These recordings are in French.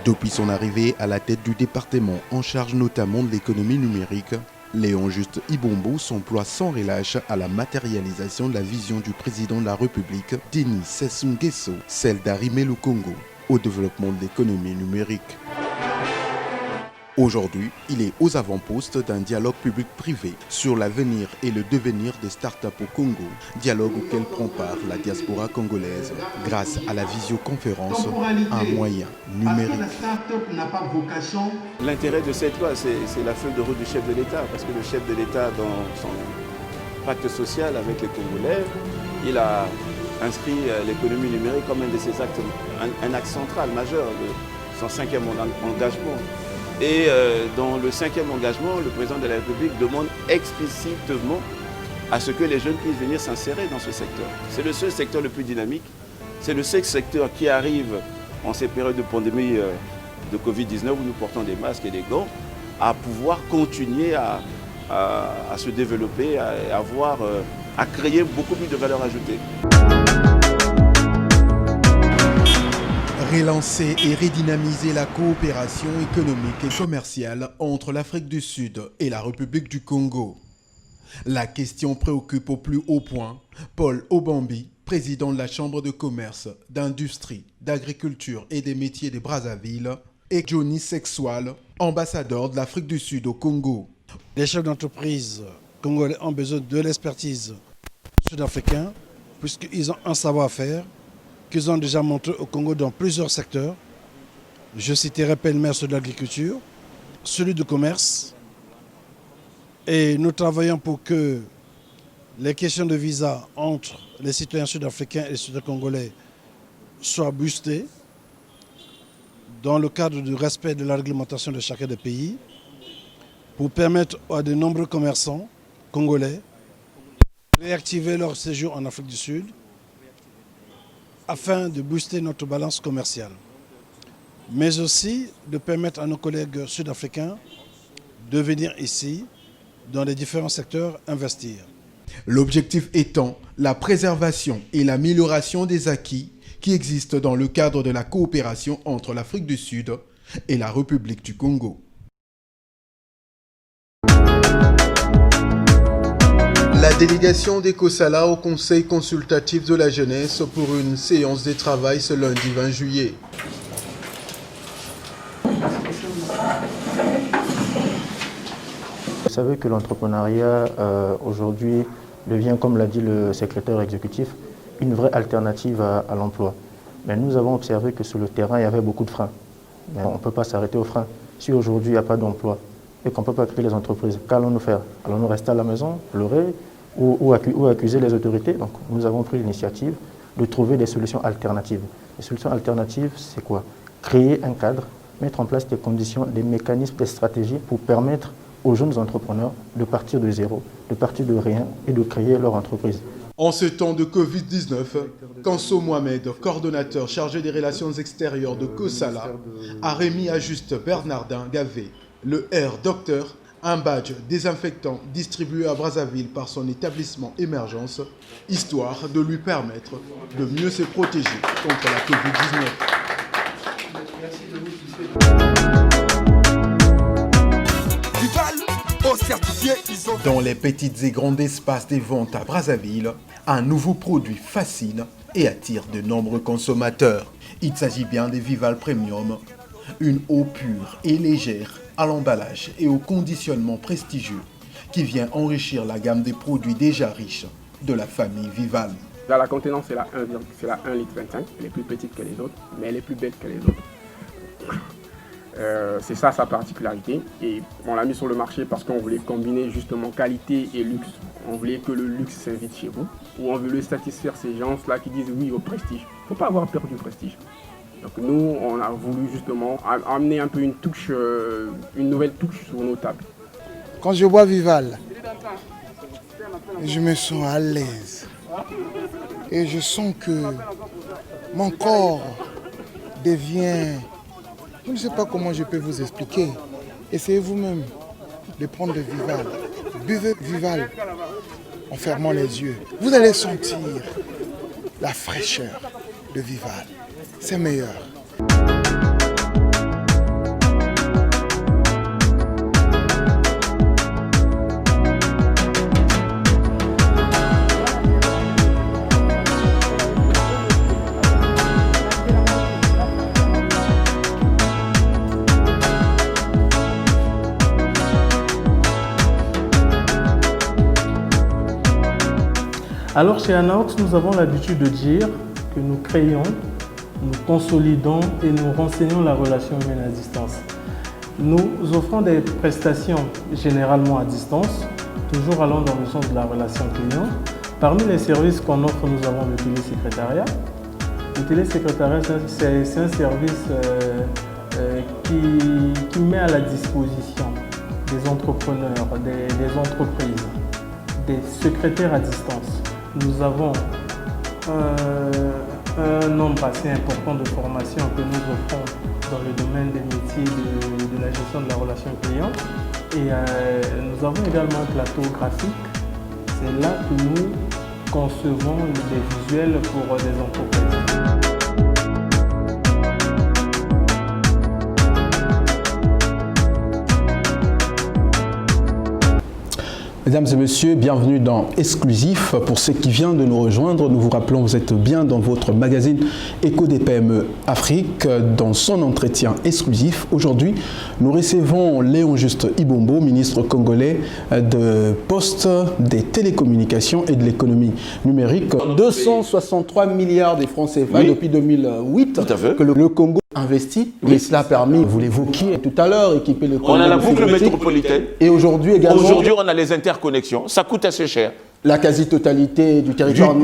Depuis son arrivée à la tête du département en charge notamment de l'économie numérique, Léon Juste Ibombo s'emploie sans relâche à la matérialisation de la vision du président de la République, Denis Sassou Nguesso, celle d'arrimer le Congo au développement de l'économie numérique. Aujourd'hui, il est aux avant-postes d'un dialogue public-privé sur l'avenir et le devenir des startups au Congo, dialogue auquel prend part la diaspora congolaise grâce à la visioconférence, un moyen numérique. L'intérêt de cette loi, c'est la feuille de route du chef de l'État, parce que le chef de l'État, dans son pacte social avec les Congolais, il a inscrit l'économie numérique comme un de ses actes, un axe central, majeur de son 5e engagement. Et dans le 5e engagement, le président de la République demande explicitement à ce que les jeunes puissent venir s'insérer dans ce secteur. C'est le seul secteur le plus dynamique, c'est le seul secteur qui arrive en ces périodes de pandémie de Covid-19 où nous portons des masques et des gants, à pouvoir continuer à se développer, à créer beaucoup plus de valeur ajoutée. Relancer et redynamiser la coopération économique et commerciale entre l'Afrique du Sud et la République du Congo. La question préoccupe au plus haut point Paul Obambi, président de la Chambre de commerce, d'industrie, d'agriculture et des métiers de Brazzaville, et Johnny Sexwal, ambassadeur de l'Afrique du Sud au Congo. Les chefs d'entreprise congolais ont besoin de l'expertise sud-africaine puisqu'ils ont un savoir-faire qu'ils ont déjà montré au Congo dans plusieurs secteurs. Je citerai pêle-mêle celui de l'agriculture, celui du commerce. Et nous travaillons pour que les questions de visa entre les citoyens sud-africains et les citoyens congolais soient boostées dans le cadre du respect de la réglementation de chacun des pays pour permettre à de nombreux commerçants congolais de réactiver leur séjour en Afrique du Sud afin de booster notre balance commerciale, mais aussi de permettre à nos collègues sud-africains de venir ici, dans les différents secteurs, investir. L'objectif étant la préservation et l'amélioration des acquis qui existent dans le cadre de la coopération entre l'Afrique du Sud et la République du Congo. La délégation d'Ecosala au Conseil consultatif de la jeunesse pour une séance de travail ce lundi 20 juillet. Vous savez que l'entrepreneuriat aujourd'hui devient, comme l'a dit le secrétaire exécutif, une vraie alternative à l'emploi. Mais nous avons observé que sur le terrain, il y avait beaucoup de freins. Mais on ne peut pas s'arrêter aux freins. Si aujourd'hui il n'y a pas d'emploi et qu'on ne peut pas créer les entreprises, qu'allons-nous faire? Allons-nous rester à la maison, pleurer ou accuser les autorités? Donc nous avons pris l'initiative de trouver des solutions alternatives. Les solutions alternatives, c'est quoi? Créer un cadre, mettre en place des conditions, des mécanismes, des stratégies pour permettre aux jeunes entrepreneurs de partir de zéro, de partir de rien et de créer leur entreprise. En ce temps de Covid-19, Kanso Mohamed, coordonnateur chargé des relations extérieures de Kosala, a remis à Juste Bernardin Gavé, le Air Docteur, un badge désinfectant distribué à Brazzaville par son établissement Émergence, histoire de lui permettre de mieux se protéger contre la Covid-19. Dans les petites et grandes espaces des ventes à Brazzaville, un nouveau produit fascine et attire de nombreux consommateurs. Il s'agit bien des Vival Premium, une eau pure et légère à l'emballage et au conditionnement prestigieux qui vient enrichir la gamme des produits déjà riches de la famille Vival. Dans la contenance, c'est la 1,25 litre, elle est plus petite que les autres, mais elle est plus belle que les autres. C'est ça sa particularité et on l'a mis sur le marché parce qu'on voulait combiner justement qualité et luxe. On voulait que le luxe s'invite chez vous ou on voulait satisfaire ces gens-là qui disent oui au prestige. Il ne faut pas avoir peur du prestige. Donc nous, on a voulu justement amener un peu une touche, une nouvelle touche sur nos tables. Quand je bois Vival, je me sens à l'aise et je sens que mon corps devient... Je ne sais pas comment je peux vous expliquer. Essayez vous-même de prendre le Vival. Buvez Vival en fermant les yeux. Vous allez sentir la fraîcheur de Vival. C'est meilleur. Alors chez Anaox, nous avons l'habitude de dire que nous créons, nous consolidons et nous renseignons la relation humaine à distance. Nous offrons des prestations généralement à distance, toujours allant dans le sens de la relation client. Parmi les services qu'on offre, nous avons le télésécrétariat. Le télésécrétariat, c'est un service qui met à la disposition des entrepreneurs, des entreprises, des secrétaires à distance. Nous avons un nombre assez important de formations que nous offrons dans le domaine des métiers de la gestion de la relation client. Et nous avons également un plateau graphique. C'est là que nous concevons des visuels pour des entreprises. Mesdames et messieurs, bienvenue dans Exclusif. Pour ceux qui viennent de nous rejoindre, nous vous rappelons, vous êtes bien dans votre magazine Écho des PME Afrique, dans son entretien exclusif. Aujourd'hui, nous recevons Léon Juste Ibombo, ministre congolais de Poste, des télécommunications et de l'économie numérique. 263 milliards de francs CFA depuis 2008 que le Congo investi, et cela a permis, vous l'évoquiez tout à l'heure, équiper le Congo. On a la boucle métropolitaine. Et aujourd'hui également. Aujourd'hui, on a les interconnexions. Ça coûte assez cher. La quasi-totalité du territoire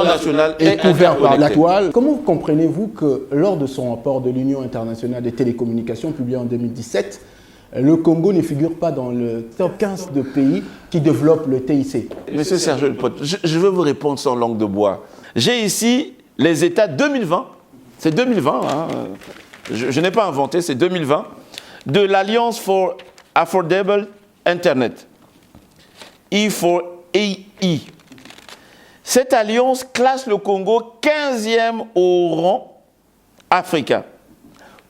national est couvert par la toile. Comment comprenez-vous que lors de son rapport de l'Union internationale des télécommunications publié en 2017, le Congo ne figure pas dans le top 15 de pays qui développent le TIC? Monsieur Serge Lepote, je veux vous répondre sans langue de bois. J'ai ici les États 2020. C'est 2020, hein. Je n'ai pas inventé, c'est 2020, de l'Alliance for Affordable Internet, E4AE. Cette alliance classe le Congo 15e au rang africain,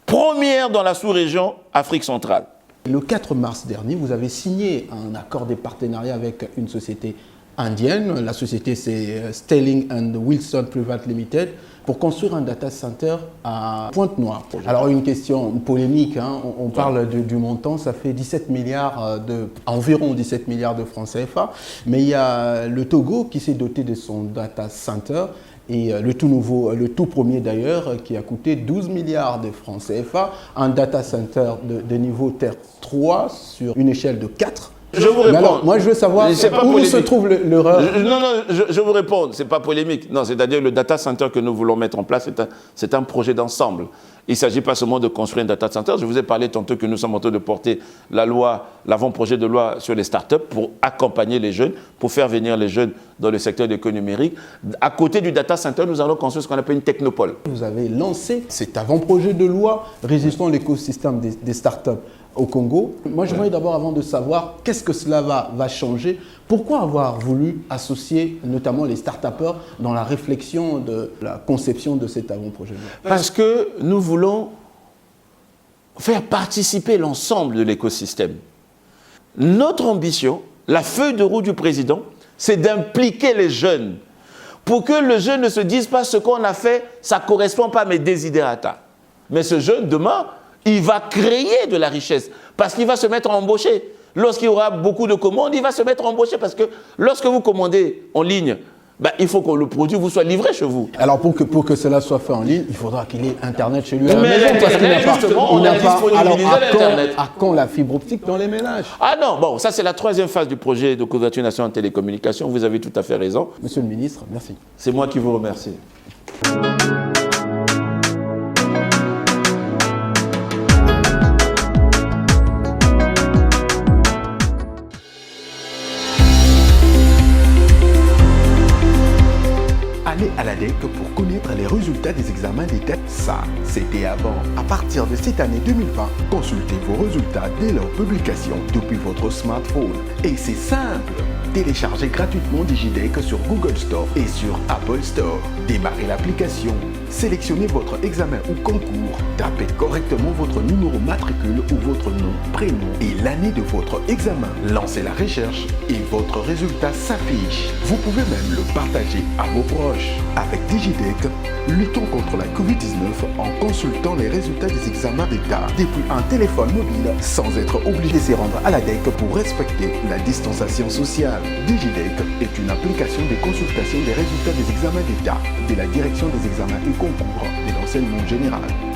première dans la sous-région Afrique centrale. Le 4 mars dernier, vous avez signé un accord de partenariat avec une société indienne. La société, c'est Sterling & Wilson Private Limited, pour construire un data center à Pointe-Noire. Alors une question polémique, hein, on parle du montant, ça fait 17 milliards environ 17 milliards de francs CFA, mais il y a le Togo qui s'est doté de son data center, et le tout premier d'ailleurs, qui a coûté 12 milliards de francs CFA, un data center de niveau Terre 3 sur une échelle de 4. Je vous réponds. Alors, moi, je veux savoir où se trouve l'erreur. Non, je vous réponds. C'est pas polémique. Non, c'est-à-dire le data center que nous voulons mettre en place, c'est un projet d'ensemble. Il ne s'agit pas seulement de construire un data center. Je vous ai parlé tantôt que nous sommes en train de porter l'avant-projet de loi sur les startups pour accompagner les jeunes, pour faire venir les jeunes dans le secteur de l'économie numérique. À côté du data center, nous allons construire ce qu'on appelle une technopole. Vous avez lancé cet avant-projet de loi régissant l'écosystème des startups au Congo. Moi, j'aimerais d'abord, avant de savoir qu'est-ce que cela va changer, pourquoi avoir voulu associer notamment les start-upers dans la réflexion de la conception de cet avant-projet de loi? Parce que nous voulons faire participer l'ensemble de l'écosystème. Notre ambition, la feuille de route du président, c'est d'impliquer les jeunes pour que le jeune ne se dise pas ce qu'on a fait, ça ne correspond pas à mes desiderata. Mais ce jeune, demain, il va créer de la richesse parce qu'il va se mettre à embaucher. Lorsqu'il y aura beaucoup de commandes, il va se mettre à embaucher parce que lorsque vous commandez en ligne, il faut que le produit vous soit livré chez vous. Alors pour que cela soit fait en ligne, il faudra qu'il ait Internet chez lui à la maison parce qu'il n'a pas. Alors à quand la fibre optique dans les ménages? Ah non, bon, ça c'est la troisième phase du projet de couverture nationale en télécommunications. Vous avez tout à fait raison. Monsieur le ministre, merci. C'est moi qui vous remercie. Allez à la DEC pour connaître les résultats des examens d'État. Ça, c'était avant. À partir de cette année 2020, consultez vos résultats dès leur publication depuis votre smartphone. Et c'est simple. Téléchargez gratuitement DigiDEC sur Google Store et sur Apple Store. Démarrez l'application, sélectionnez votre examen ou concours, tapez correctement votre numéro matricule ou votre nom, prénom et l'année de votre examen. Lancez la recherche et votre résultat s'affiche. Vous pouvez même le partager à vos proches. Avec Digidec, luttons contre la Covid-19 en consultant les résultats des examens d'État depuis un téléphone mobile sans être obligé de se rendre à la DEC pour respecter la distanciation sociale. Digidec est une application de consultation des résultats des examens d'État de la Direction des examens et concours de l'enseignement général.